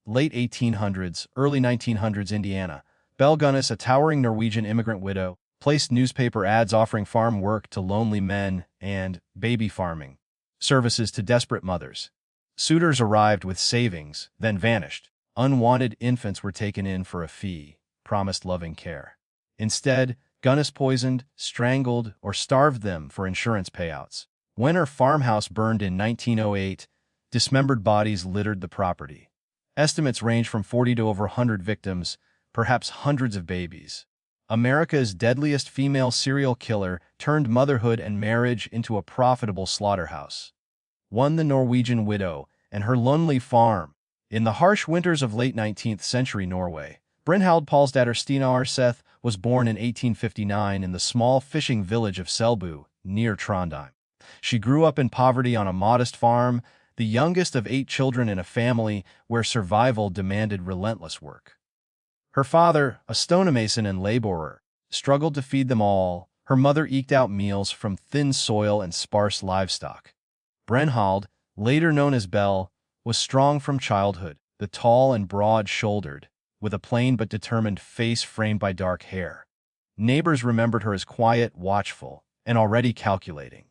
late 1800s, early 1900s Indiana. Belle Gunness, a towering Norwegian immigrant widow, placed newspaper ads offering farm work to lonely men and baby farming services to desperate mothers. Suitors arrived with savings, then vanished. Unwanted infants were taken in for a fee, promised loving care. Instead, Gunness poisoned, strangled, or starved them for insurance payouts. When her farmhouse burned in 1908, dismembered bodies littered the property. Estimates range from 40 to over 100 victims, perhaps hundreds of babies. America's deadliest female serial killer turned motherhood and marriage into a profitable slaughterhouse. One, the Norwegian widow and her lonely farm. In the harsh winters of late 19th century Norway, Brynhild Paulsdatter Stina Arseth was born in 1859 in the small fishing village of Selbu, near Trondheim. She grew up in poverty on a modest farm, the youngest of 8 children in a family where survival demanded relentless work. Her father, a stonemason and laborer, struggled to feed them all. Her mother eked out meals from thin soil and sparse livestock. Brynhild, later known as Belle, was strong from childhood, the tall and broad-shouldered, with a plain but determined face framed by dark hair. Neighbors remembered her as quiet, watchful, and already calculating.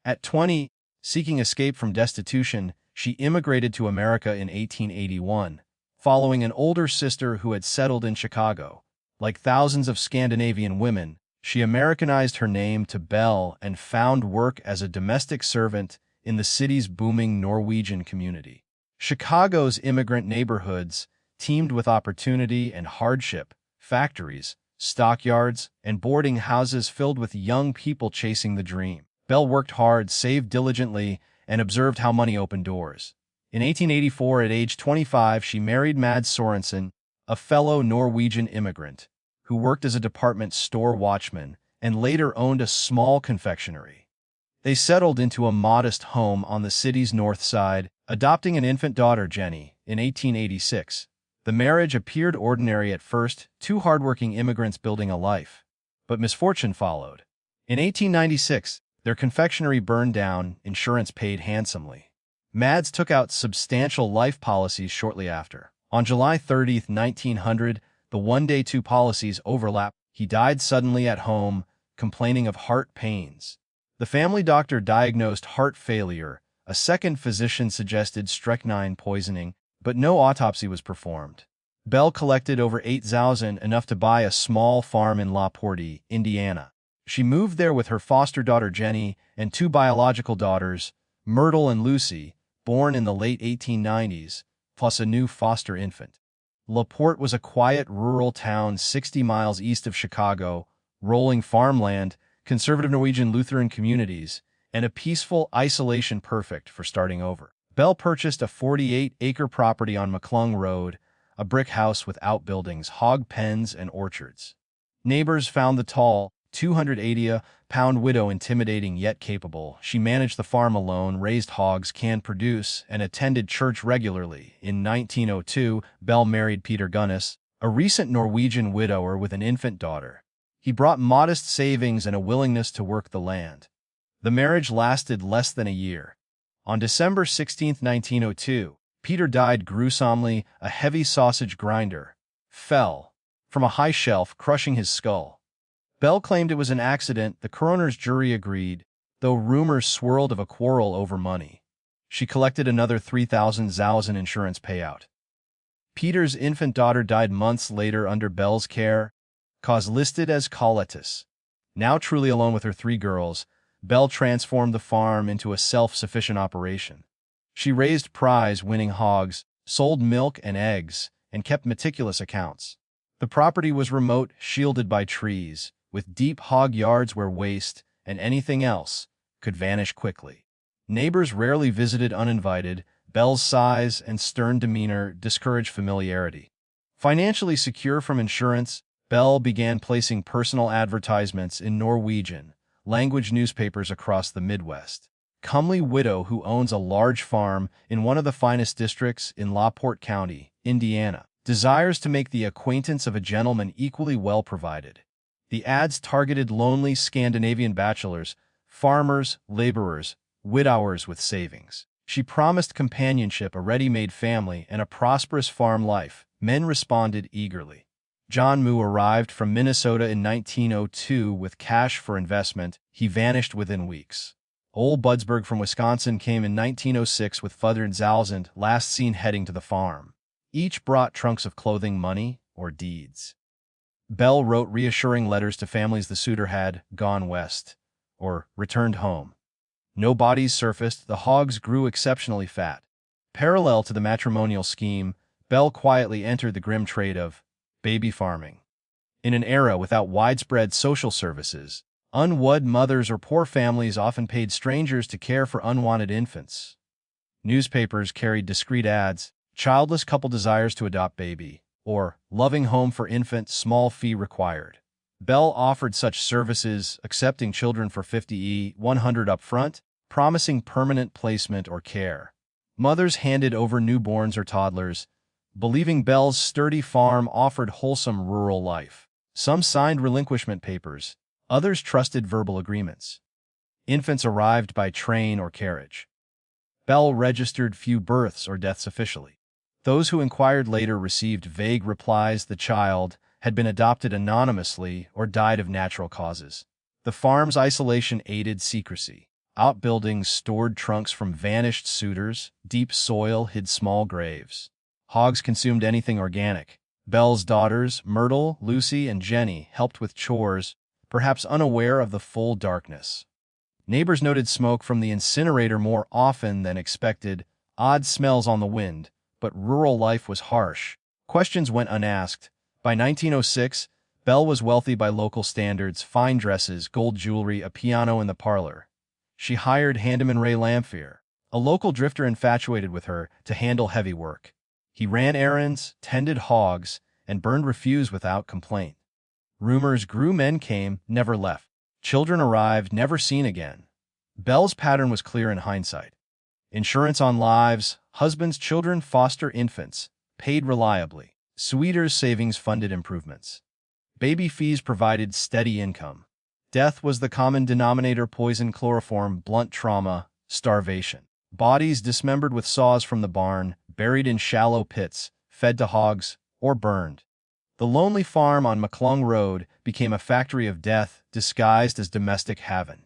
At 20, seeking escape from destitution, she immigrated to America in 1881, following an older sister who had settled in Chicago. Like thousands of Scandinavian women, she Americanized her name to Belle and found work as a domestic servant in the city's booming Norwegian community. Chicago's immigrant neighborhoods teemed with opportunity and hardship, factories, stockyards, and boarding houses filled with young people chasing the dream. Belle worked hard, saved diligently, and observed how money opened doors. In 1884, at age 25, she married Mads Sorensen, a fellow Norwegian immigrant, who worked as a department store watchman and later owned a small confectionery. They settled into a modest home on the city's north side, adopting an infant daughter, Jenny, in 1886. The marriage appeared ordinary at first, 2 hardworking immigrants building a life. But misfortune followed. In 1896, their confectionery burned down, insurance paid handsomely. Mads took out substantial life policies shortly after. On July 30, 1900, the one-day 2 policies overlapped. He died suddenly at home, complaining of heart pains. The family doctor diagnosed heart failure. A second physician suggested strychnine poisoning, but no autopsy was performed. Belle collected over $8,000, enough to buy a small farm in La Porte, Indiana. She moved there with her foster daughter Jenny and 2 biological daughters, Myrtle and Lucy, born in the late 1890s, plus a new foster infant. La Porte was a quiet rural town 60 miles east of Chicago, rolling farmland, conservative Norwegian Lutheran communities, and a peaceful isolation perfect for starting over. Belle purchased a 48-acre property on McClung Road, a brick house with outbuildings, hog pens, and orchards. Neighbors found the tall, 280-pound widow intimidating yet capable. She managed the farm alone, raised hogs, canned produce, and attended church regularly. In 1902, Belle married Peter Gunness, a recent Norwegian widower with an infant daughter. He brought modest savings and a willingness to work the land. The marriage lasted less than a year. On December 16, 1902, Peter died gruesomely. A heavy sausage grinder fell from a high shelf, crushing his skull. Belle claimed it was an accident. The coroner's jury agreed, though rumors swirled of a quarrel over money. She collected another $3,000 insurance payout. Peter's infant daughter died months later under Belle's care, cause listed as colitis. Now truly alone with her 3 girls, Belle transformed the farm into a self-sufficient operation. She raised prize-winning hogs, sold milk and eggs, and kept meticulous accounts. The property was remote, shielded by trees, with deep hog yards where waste and anything else could vanish quickly. Neighbors rarely visited uninvited. Belle's size and stern demeanor discouraged familiarity. Financially secure from insurance, Belle began placing personal advertisements in Norwegian language newspapers across the Midwest. Comely widow who owns a large farm in one of the finest districts in La Porte County, Indiana, desires to make the acquaintance of a gentleman equally well provided. The ads targeted lonely Scandinavian bachelors, farmers, laborers, widowers with savings. She promised companionship, a ready-made family, and a prosperous farm life. Men responded eagerly. John Moo arrived from Minnesota in 1902 with cash for investment. He vanished within weeks. Ole Budsberg from Wisconsin came in 1906 with Father Zalzend, last seen heading to the farm. Each brought trunks of clothing, money, or deeds. Belle wrote reassuring letters to families the suitor had gone west, or returned home. No bodies surfaced, the hogs grew exceptionally fat. Parallel to the matrimonial scheme, Belle quietly entered the grim trade of baby farming. In an era without widespread social services, unwed mothers or poor families often paid strangers to care for unwanted infants. Newspapers carried discreet ads: childless couple desires to adopt baby, or loving home for infant, small fee required. Belle offered such services, accepting children for 50–100 up front, promising permanent placement or care. Mothers handed over newborns or toddlers, believing Belle's sturdy farm offered wholesome rural life. Some signed relinquishment papers, others trusted verbal agreements. Infants arrived by train or carriage. Belle registered few births or deaths officially. Those who inquired later received vague replies the child had been adopted anonymously or died of natural causes. The farm's isolation aided secrecy. Outbuildings stored trunks from vanished suitors, deep soil hid small graves. Hogs consumed anything organic. Belle's daughters, Myrtle, Lucy, and Jenny, helped with chores, perhaps unaware of the full darkness. Neighbors noted smoke from the incinerator more often than expected, odd smells on the wind, but rural life was harsh. Questions went unasked. By 1906, Belle was wealthy by local standards: fine dresses, gold jewelry, a piano in the parlor. She hired handyman Ray Lamphere, a local drifter infatuated with her, to handle heavy work. He ran errands, tended hogs, and burned refuse without complaint. Rumors grew, men came, never left. Children arrived, never seen again. Belle's pattern was clear in hindsight. Insurance on lives, husbands, children, foster infants, paid reliably. Suitors' savings funded improvements. Baby fees provided steady income. Death was the common denominator: poison, chloroform, blunt trauma, starvation. Bodies dismembered with saws from the barn, buried in shallow pits, fed to hogs, or burned. The lonely farm on McClung Road became a factory of death disguised as domestic haven.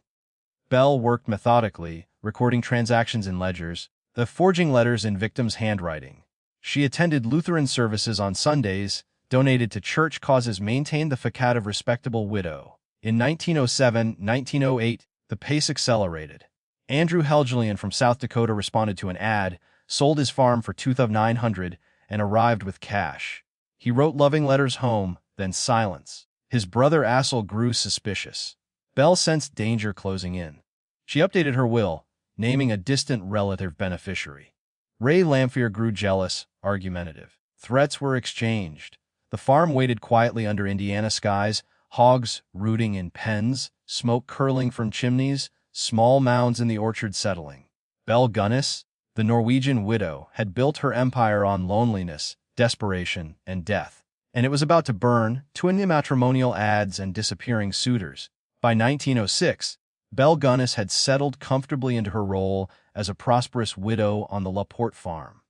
Belle worked methodically, recording transactions in ledgers, forging letters in victims' handwriting. She attended Lutheran services on Sundays, donated to church causes, maintained the facade of respectable widow. In 1907–1908, the pace accelerated. Andrew Helgelian from South Dakota responded to an ad, sold his farm for $2,900, and arrived with cash. He wrote loving letters home, then silence. His brother Assel grew suspicious. Belle sensed danger closing in. She updated her will, naming a distant relative beneficiary. Ray Lamphere grew jealous, argumentative. Threats were exchanged. The farm waited quietly under Indiana skies, hogs rooting in pens, smoke curling from chimneys, small mounds in the orchard settling. Belle Gunness, the Norwegian widow, had built her empire on loneliness, desperation, and death. And it was about to burn, twin matrimonial ads and disappearing suitors. By 1906, Belle Gunness had settled comfortably into her role as a prosperous widow on the LaPorte farm.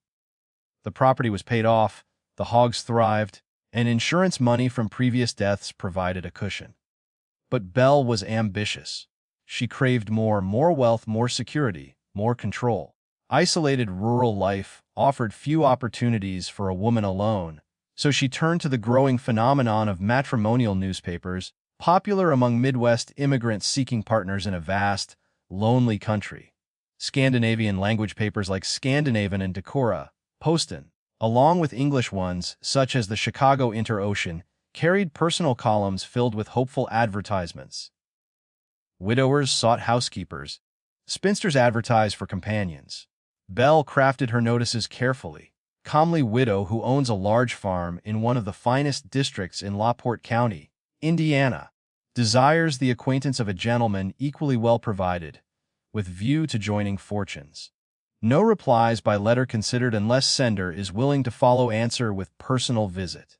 The property was paid off, the hogs thrived, and insurance money from previous deaths provided a cushion. But Belle was ambitious. She craved more wealth, more security, more control. Isolated rural life offered few opportunities for a woman alone, so she turned to the growing phenomenon of matrimonial newspapers, popular among Midwest immigrants seeking partners in a vast, lonely country. Scandinavian language papers like Scandinavian and Decorah, Posten, along with English ones such as the Chicago Inter-Ocean, carried personal columns filled with hopeful advertisements. Widowers sought housekeepers. Spinsters advertised for companions. Belle crafted her notices carefully. Comely widow who owns a large farm in one of the finest districts in LaPorte County, Indiana, desires the acquaintance of a gentleman equally well provided, with view to joining fortunes. No replies by letter considered unless sender is willing to follow answer with personal visit.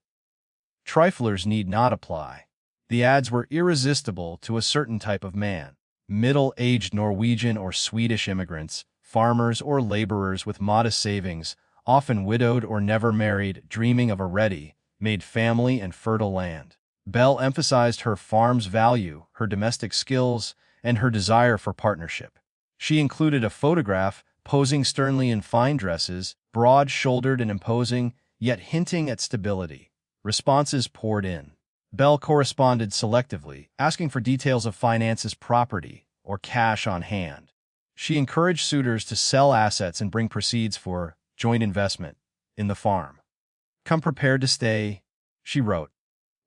Triflers need not apply. The ads were irresistible to a certain type of man. Middle-aged Norwegian or Swedish immigrants, farmers or laborers with modest savings, often widowed or never married, dreaming of a ready-made family and fertile land. Belle emphasized her farm's value, her domestic skills, and her desire for partnership. She included a photograph posing sternly in fine dresses, broad-shouldered and imposing, yet hinting at stability. Responses poured in. Belle corresponded selectively, asking for details of finances, property, or cash on hand. She encouraged suitors to sell assets and bring proceeds for joint investment in the farm. "Come prepared to stay," she wrote.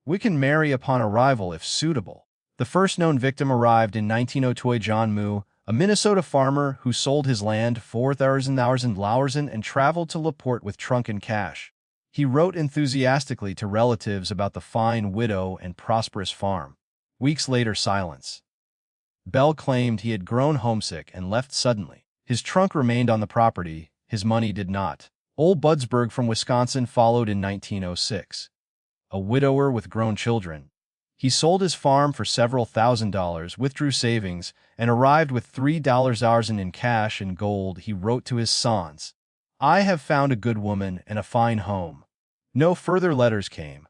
"We can marry upon arrival if suitable." The first known victim arrived in 1902. John Moo, a Minnesota farmer who sold his land for $1,000 and traveled to LaPorte with trunk and cash. He wrote enthusiastically to relatives about the fine widow and prosperous farm. Weeks later, silence. Belle claimed he had grown homesick and left suddenly. His trunk remained on the property, his money did not. Old Budsberg from Wisconsin followed in 1906. A widower with grown children. He sold his farm for several $1,000s, withdrew savings, and arrived with $3,000 in cash and gold. He wrote to his sons, "I have found a good woman and a fine home." No further letters came.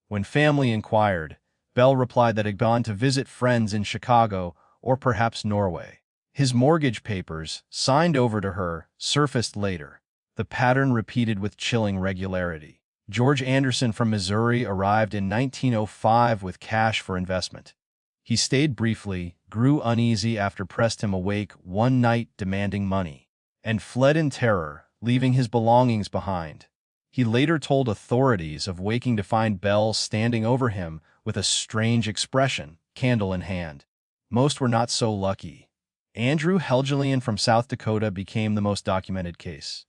When family inquired, Belle replied that he had gone to visit friends in Chicago or perhaps Norway. His mortgage papers, signed over to her, surfaced later. The pattern repeated with chilling regularity. George Anderson from Missouri arrived in 1905 with cash for investment. He stayed briefly, grew uneasy after pressed him awake one night demanding money, and fled in terror, leaving his belongings behind. He later told authorities of waking to find Belle standing over him with a strange expression, candle in hand. Most were not so lucky. Andrew Helgelian from South Dakota became the most documented case.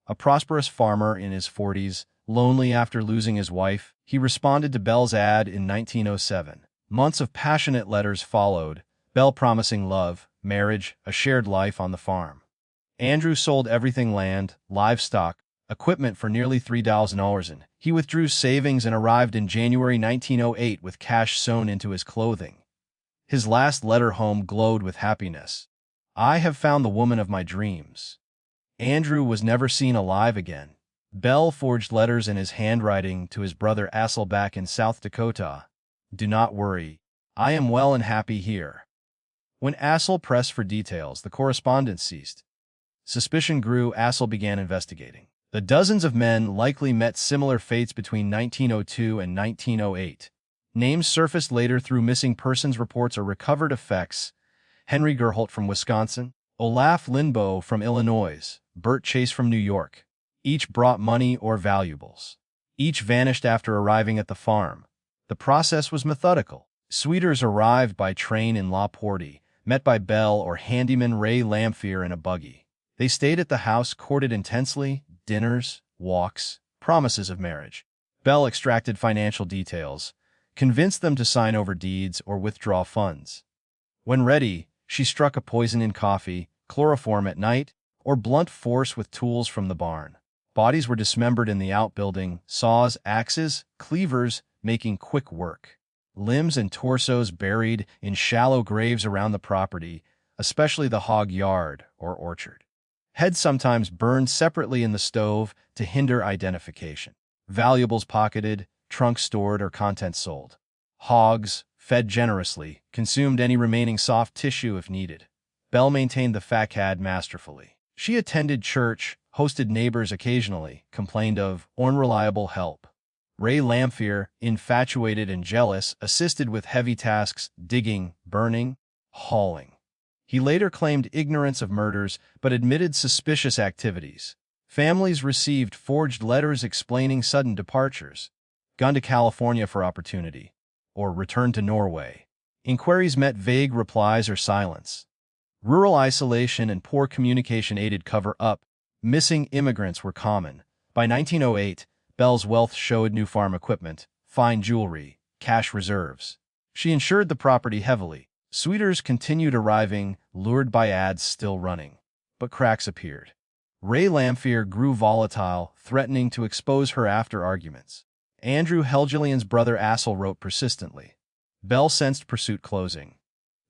A prosperous farmer in his 40s, lonely after losing his wife, he responded to Belle's ad in 1907. Months of passionate letters followed, Belle promising love, marriage, a shared life on the farm. Andrew sold everything: land, livestock, equipment for nearly $3,000. He withdrew savings and arrived in January 1908 with cash sewn into his clothing. His last letter home glowed with happiness. "I have found the woman of my dreams." Andrew was never seen alive again. Belle forged letters in his handwriting to his brother Assel back in South Dakota. "Do not worry. I am well and happy here." When Assel pressed for details, the correspondence ceased. Suspicion grew. Assel began investigating. The dozens of men likely met similar fates between 1902 and 1908. Names surfaced later through missing persons reports or recovered effects: Henry Gerholt from Wisconsin, Olaf Lindboe from Illinois, Bert Chase from New York. Each brought money or valuables. Each vanished after arriving at the farm. The process was methodical. Suitors arrived by train in LaPorte, met by Belle or handyman Ray Lamphere in a buggy. They stayed at the house, courted intensely, dinners, walks, promises of marriage. Belle extracted financial details, convinced them to sign over deeds or withdraw funds. When ready, she struck a poison in coffee, chloroform at night, or blunt force with tools from the barn. Bodies were dismembered in the outbuilding, saws, axes, cleavers, making quick work. Limbs and torsos buried in shallow graves around the property, especially the hog yard or orchard. Heads sometimes burned separately in the stove to hinder identification. Valuables pocketed, trunks stored, or contents sold. Hogs, fed generously, consumed any remaining soft tissue if needed. Belle maintained the facade masterfully. She attended church, hosted neighbors occasionally, complained of unreliable help. Ray Lamphere, infatuated and jealous, assisted with heavy tasks: digging, burning, hauling. He later claimed ignorance of murders, but admitted suspicious activities. Families received forged letters explaining sudden departures: gone to California for opportunity, or returned to Norway. Inquiries met vague replies or silence. Rural isolation and poor communication aided cover-up. Missing immigrants were common. By 1908, Belle's wealth showed: new farm equipment, fine jewelry, cash reserves. She insured the property heavily. Suitors continued arriving, lured by ads still running. But cracks appeared. Ray Lamphere grew volatile, threatening to expose her after arguments. Andrew Helgelian's brother Assel wrote persistently. Belle sensed pursuit closing.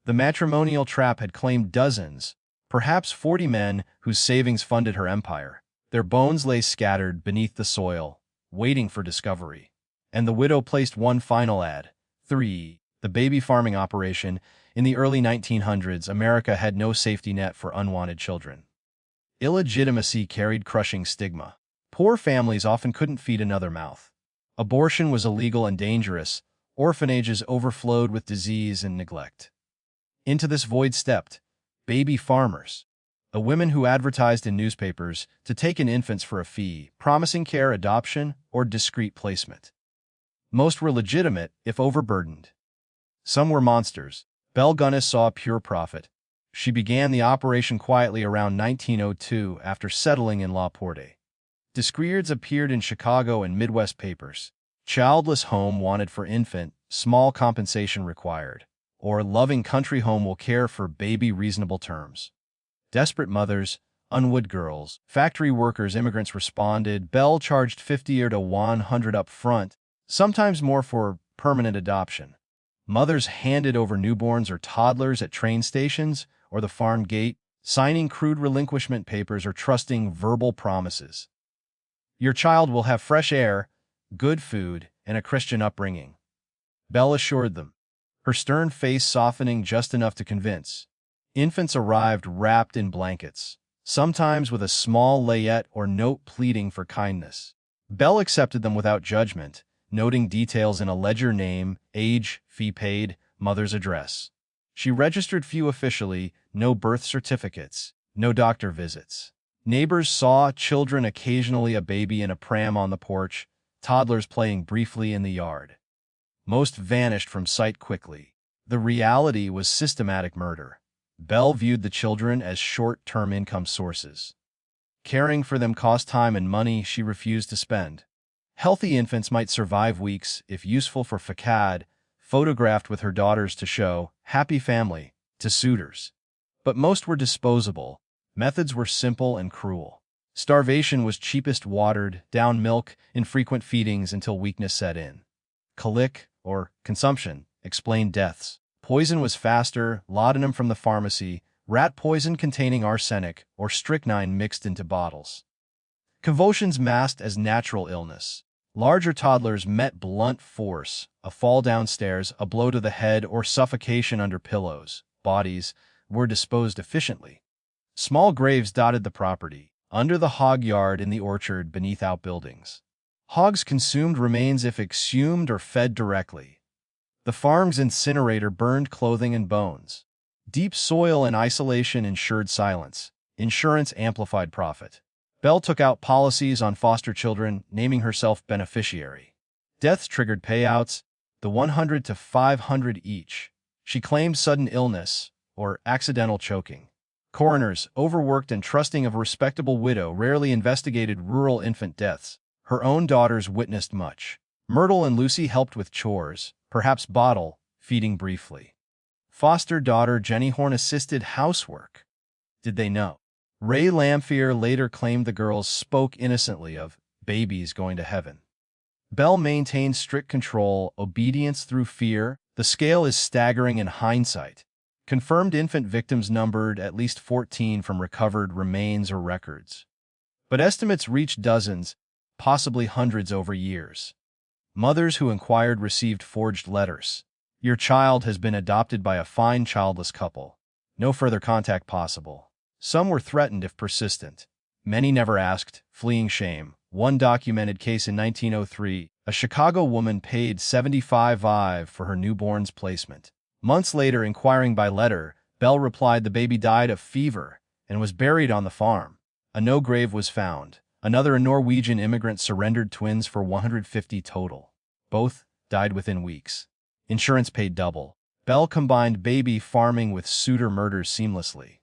The matrimonial trap had claimed dozens, Perhaps 40 men whose savings funded her empire. Their bones lay scattered beneath the soil, waiting for discovery. And the widow placed one final ad. 3. The baby farming operation. In the early 1900s, America had no safety net for unwanted children. Illegitimacy carried crushing stigma. Poor families often couldn't feed another mouth. Abortion was illegal and dangerous. Orphanages overflowed with disease and neglect. Into this void stepped baby farmers, the women who advertised in newspapers to take in infants for a fee, promising care, adoption, or discreet placement. Most were legitimate, if overburdened. Some were monsters. Belle Gunness saw pure profit. She began the operation quietly around 1902 after settling in La Porte. Discreets appeared in Chicago and Midwest papers. Childless home wanted for infant, small compensation required. Or loving country home will care for baby reasonable terms. Desperate mothers, unwed girls, factory workers, immigrants responded. Belle charged $50 to $100 up front, sometimes more for permanent adoption. Mothers handed over newborns or toddlers at train stations or the farm gate, signing crude relinquishment papers or trusting verbal promises. Your child will have fresh air, good food, and a Christian upbringing, Belle assured them, her stern face softening just enough to convince. Infants arrived wrapped in blankets, sometimes with a small layette or note pleading for kindness. Belle accepted them without judgment, noting details in a ledger: name, age, fee paid, mother's address. She registered few officially, no birth certificates, no doctor visits. Neighbors saw children, occasionally a baby in a pram on the porch, toddlers playing briefly in the yard. Most vanished from sight quickly. The reality was systematic murder. Belle viewed the children as short-term income sources. Caring for them cost time and money she refused to spend. Healthy infants might survive weeks if useful for facade, photographed with her daughters to show happy family to suitors. But most were disposable. Methods were simple and cruel. Starvation was cheapest: watered down milk, infrequent feedings until weakness set in. Colic, or consumption, explained deaths. Poison was faster: laudanum from the pharmacy, rat poison containing arsenic, or strychnine mixed into bottles. Convulsions masked as natural illness. Larger toddlers met blunt force: a fall downstairs, a blow to the head, or suffocation under pillows. Bodies were disposed efficiently. Small graves dotted the property, under the hog yard, in the orchard, beneath outbuildings. Hogs consumed remains if exhumed or fed directly. The farm's incinerator burned clothing and bones. Deep soil and isolation ensured silence. Insurance amplified profit. Belle took out policies on foster children, naming herself beneficiary. Deaths triggered payouts, the 100 to 500 each. She claimed sudden illness or accidental choking. Coroners, overworked and trusting of a respectable widow, rarely investigated rural infant deaths. Her own daughters witnessed much. Myrtle and Lucy helped with chores, perhaps bottle feeding briefly. Foster daughter Jenny Horn assisted housework. Did they know? Ray Lamphere later claimed the girls spoke innocently of babies going to heaven. Belle maintained strict control, obedience through fear. The scale is staggering in hindsight. Confirmed infant victims numbered at least 14 from recovered remains or records. But estimates reached dozens, possibly hundreds over years. Mothers who inquired received forged letters. Your child has been adopted by a fine childless couple. No further contact possible. Some were threatened if persistent. Many never asked, fleeing shame. One documented case in 1903, a Chicago woman paid $75 for her newborn's placement. Months later, inquiring by letter, Belle replied the baby died of fever and was buried on the farm. A no grave was found. Another, a Norwegian immigrant, surrendered twins for $150 total. Both died within weeks. Insurance paid double. Belle combined baby farming with suitor murders seamlessly.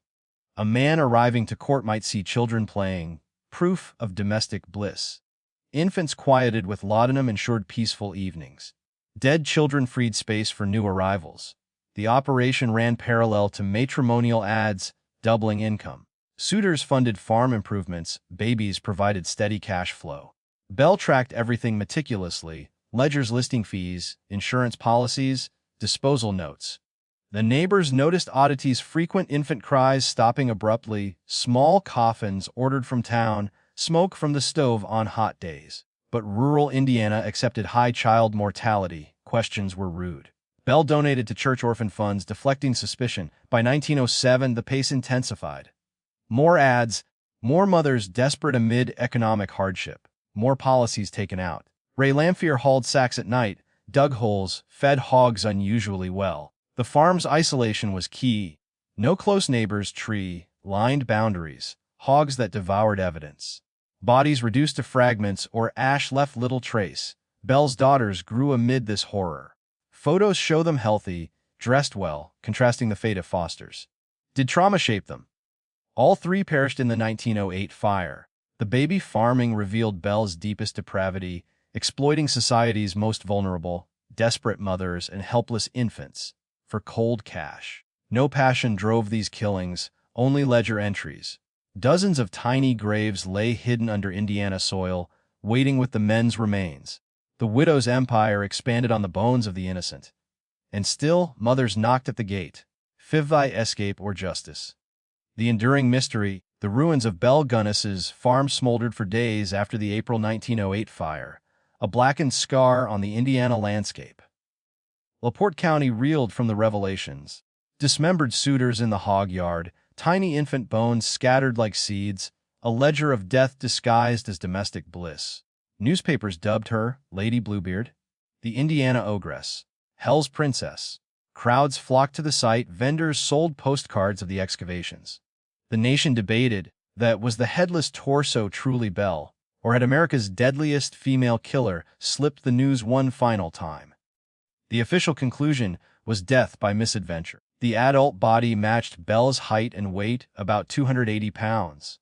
A man arriving to court might see children playing, proof of domestic bliss. Infants quieted with laudanum ensured peaceful evenings. Dead children freed space for new arrivals. The operation ran parallel to matrimonial ads, doubling income. Suitors funded farm improvements, babies provided steady cash flow. Belle tracked everything meticulously: ledgers listing fees, insurance policies, disposal notes. The neighbors noticed oddities: frequent infant cries stopping abruptly, small coffins ordered from town, smoke from the stove on hot days. But rural Indiana accepted high child mortality. Questions were rude. Belle donated to church orphan funds, deflecting suspicion. By 1907, the pace intensified. More ads, more mothers desperate amid economic hardship, more policies taken out. Ray Lamphere hauled sacks at night, dug holes, fed hogs unusually well. The farm's isolation was key. No close neighbors, tree-lined boundaries, hogs that devoured evidence. Bodies reduced to fragments or ash left little trace. Belle's daughters grew amid this horror. Photos show them healthy, dressed well, contrasting the fate of Foster's. Did trauma shape them? All three perished in the 1908 fire. The baby farming revealed Belle's deepest depravity, exploiting society's most vulnerable, desperate mothers and helpless infants for cold cash. No passion drove these killings, only ledger entries. Dozens of tiny graves lay hidden under Indiana soil, waiting with the men's remains. The widow's empire expanded on the bones of the innocent. And still, mothers knocked at the gate. Fivvi escape or justice. The enduring mystery, the ruins of Belle Gunness's farm smoldered for days after the April 1908 fire, a blackened scar on the Indiana landscape. LaPorte County reeled from the revelations. Dismembered suitors in the hog yard, tiny infant bones scattered like seeds, a ledger of death disguised as domestic bliss. Newspapers dubbed her Lady Bluebeard, the Indiana ogress, Hell's princess. Crowds flocked to the site, vendors sold postcards of the excavations. The nation debated that was the headless torso truly Belle, or had America's deadliest female killer slipped the news one final time. The official conclusion was death by misadventure. The adult body matched Belle's height and weight, about 280 pounds.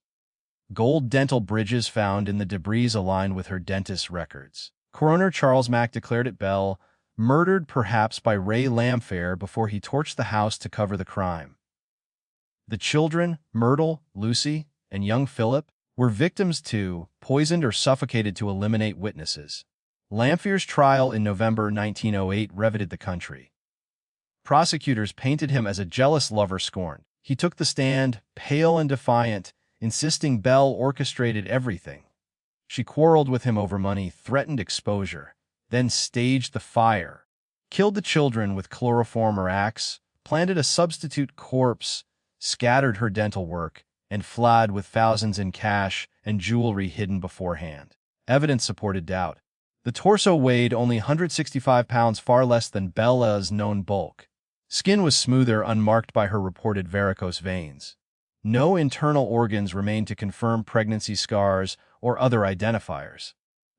Gold dental bridges found in the debris aligned with her dentist's records. Coroner Charles Mack declared it Belle, murdered perhaps by Ray Lamphere before he torched the house to cover the crime. The children, Myrtle, Lucy, and young Philip, were victims too, poisoned or suffocated to eliminate witnesses. Lamphere's trial in November 1908 riveted the country. Prosecutors painted him as a jealous lover scorned. He took the stand, pale and defiant, insisting Belle orchestrated everything. She quarreled with him over money, threatened exposure, then staged the fire, killed the children with chloroform or axe, planted a substitute corpse, scattered her dental work, and fled with thousands in cash and jewelry hidden beforehand. Evidence supported doubt. The torso weighed only 165 pounds, far less than Belle's known bulk. Skin was smoother, unmarked by her reported varicose veins. No internal organs remained to confirm pregnancy scars or other identifiers.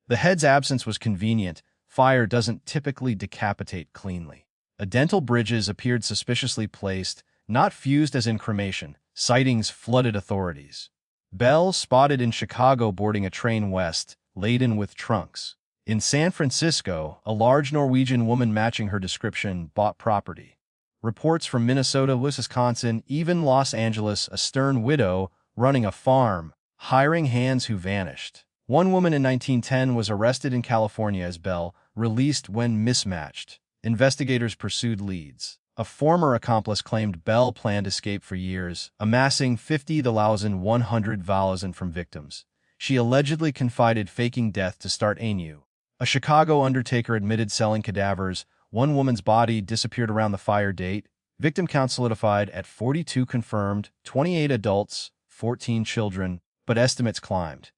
The head's absence was convenient. Fire doesn't typically decapitate cleanly. Dental bridges appeared suspiciously placed, not fused as in cremation. Sightings flooded authorities. Belle spotted in Chicago boarding a train west, laden with trunks. In San Francisco, a large Norwegian woman matching her description bought property. Reports from Minnesota, Wisconsin, even Los Angeles, a stern widow running a farm, hiring hands who vanished. One woman in 1910 was arrested in California as Belle, released when mismatched. Investigators pursued leads. A former accomplice claimed Belle planned escape for years, amassing $50,100 from victims. She allegedly confided faking death to start anew. A Chicago undertaker admitted selling cadavers. One woman's body disappeared around the fire date. Victim count solidified at 42 confirmed, 28 adults, 14 children, but estimates climbed.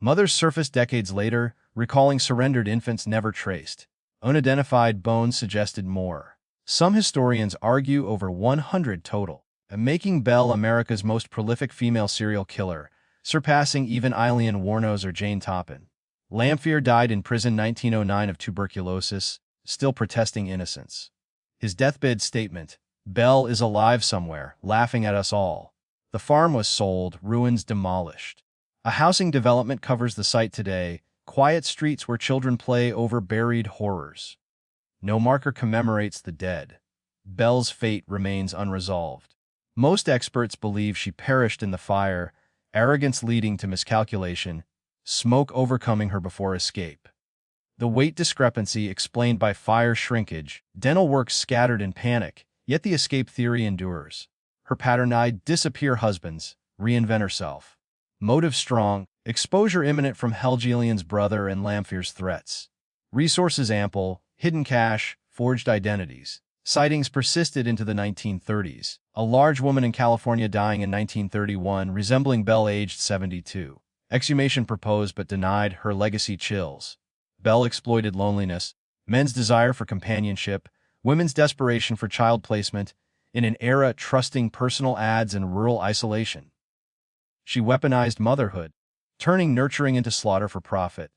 Mothers surfaced decades later, recalling surrendered infants never traced. Unidentified bones suggested more. Some historians argue over 100 total, making Belle America's most prolific female serial killer, surpassing even Eileen Wuornos or Jane Toppan. Lamphere died in prison 1909 of tuberculosis, still protesting innocence. His deathbed statement, "Belle is alive somewhere, laughing at us all." The farm was sold, ruins demolished. A housing development covers the site today, quiet streets where children play over buried horrors. No marker commemorates the dead. Belle's fate remains unresolved. Most experts believe she perished in the fire, arrogance leading to miscalculation, smoke overcoming her before escape. The weight discrepancy explained by fire shrinkage, dental work scattered in panic, Yet the escape theory endures. Her patterned disappear husbands, reinvent herself. Motive strong, exposure imminent from Helgelion's brother and Lamphir's threats. Resources ample, hidden cash, forged identities. Sightings persisted into the 1930s. A large woman in California dying in 1931, resembling Belle aged 72. Exhumation proposed but denied, her legacy chills. Belle exploited loneliness, men's desire for companionship, women's desperation for child placement, in an era trusting personal ads and rural isolation. She weaponized motherhood, turning nurturing into slaughter for profit.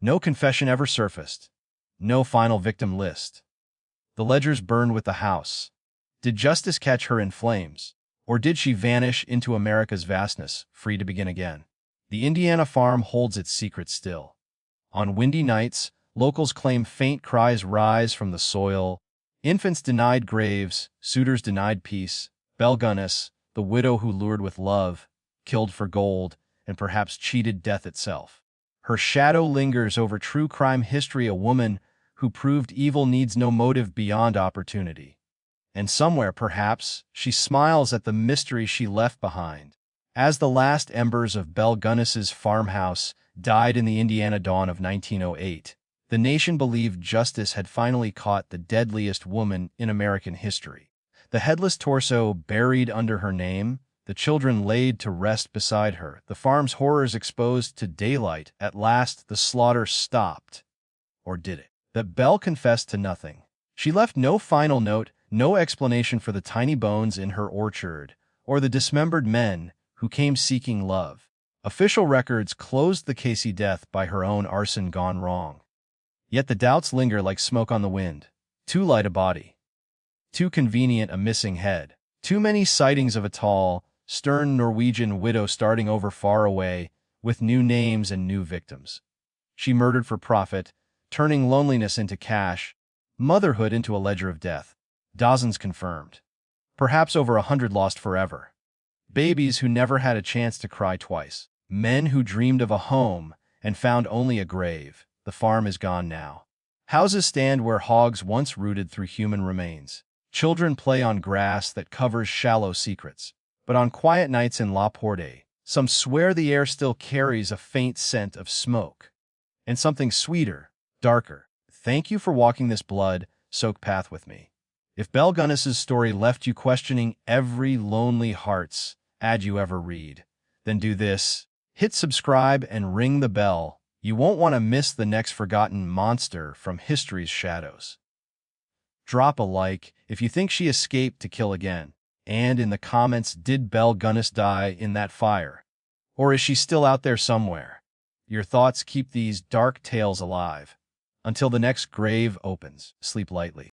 No confession ever surfaced. No final victim list. The ledgers burned with the house. Did justice catch her in flames? Or did she vanish into America's vastness, free to begin again? The Indiana farm holds its secret still. On windy nights, locals claim faint cries rise from the soil. Infants denied graves, suitors denied peace. Belle Gunness, the widow who lured with love, killed for gold, and perhaps cheated death itself. Her shadow lingers over true crime history, a woman who proved evil needs no motive beyond opportunity. And somewhere, perhaps, she smiles at the mystery she left behind. As the last embers of Belle Gunness's farmhouse died in the Indiana dawn of 1908, the nation believed justice had finally caught the deadliest woman in American history. The headless torso buried under her name, the children laid to rest beside her, the farm's horrors exposed to daylight. At last the slaughter stopped. Or did it? That Belle confessed to nothing. She left no final note, no explanation for the tiny bones in her orchard, or the dismembered men who came seeking love. Official records closed the Casey death by her own arson gone wrong. Yet the doubts linger like smoke on the wind. Too light a body. Too convenient a missing head. Too many sightings of a tall, stern Norwegian widow starting over far away, with new names and new victims. She murdered for profit, turning loneliness into cash, motherhood into a ledger of death. Dozens confirmed. Perhaps over 100 lost forever. Babies who never had a chance to cry twice. Men who dreamed of a home and found only a grave. The farm is gone now. Houses stand where hogs once rooted through human remains. Children play on grass that covers shallow secrets. But on quiet nights in La Porte, some swear the air still carries a faint scent of smoke. And something sweeter, darker. Thank you for walking this blood-soaked path with me. If Belle Gunness's story left you questioning every lonely heart's ad you ever read, then do this. Hit subscribe and ring the bell. You won't want to miss the next forgotten monster from history's shadows. Drop a like if you think she escaped to kill again. And in the comments, did Belle Gunness die in that fire? Or is she still out there somewhere? Your thoughts keep these dark tales alive. Until the next grave opens, sleep lightly.